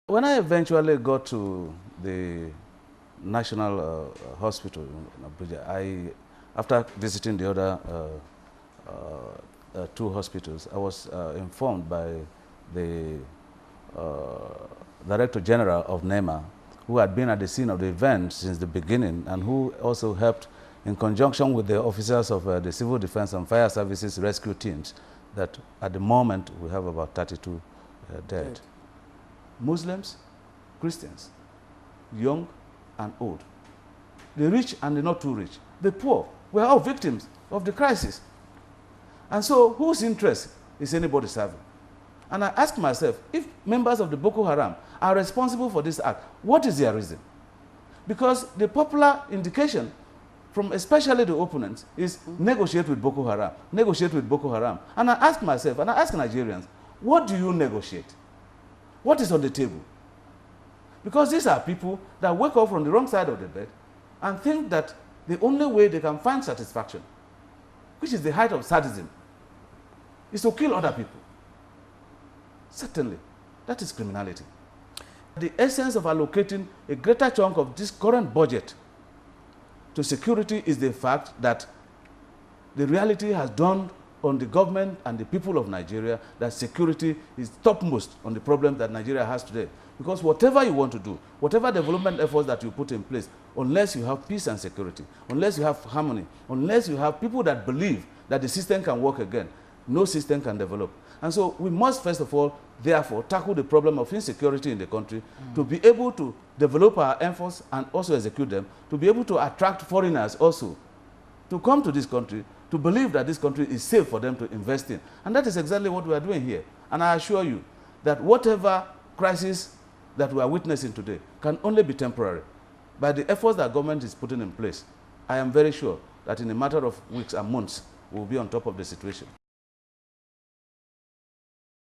When I eventually got to the National Hospital in Abuja, after visiting the other two hospitals, I was informed by the Director General of NEMA, who had been at the scene of the event since the beginning and who also helped in conjunction with the officers of the Civil Defense and Fire Services rescue teams, that at the moment we have about 32 dead. Muslims, Christians, young and old, the rich and the not too rich, the poor, were all victims of the crisis. And so whose interest is anybody serving? And I ask myself, if members of the Boko Haram are responsible for this act, what is their reason? Because the popular indication from especially the opponents is negotiate with Boko Haram, negotiate with Boko Haram. And I ask myself, and I ask Nigerians, what do you negotiate? What is on the table? Because these are people that wake up from the wrong side of the bed and think that the only way they can find satisfaction, which is the height of sadism, is to kill other people. Certainly, that is criminality. The essence of allocating a greater chunk of this current budget to security is the fact that the reality has dawned on the government and the people of Nigeria that security is topmost on the problem that Nigeria has today. Because whatever you want to do, whatever development efforts that you put in place, unless you have peace and security, unless you have harmony, unless you have people that believe that the system can work again, no system can develop. And so we must first of all, therefore, tackle the problem of insecurity in the country to be able to develop our efforts and also execute them, to be able to attract foreigners also to come to this country, to believe that this country is safe for them to invest in. And that is exactly what we are doing here. And I assure you that whatever crisis that we are witnessing today can only be temporary. By the efforts that government is putting in place, I am very sure that in a matter of weeks and months, we will be on top of the situation.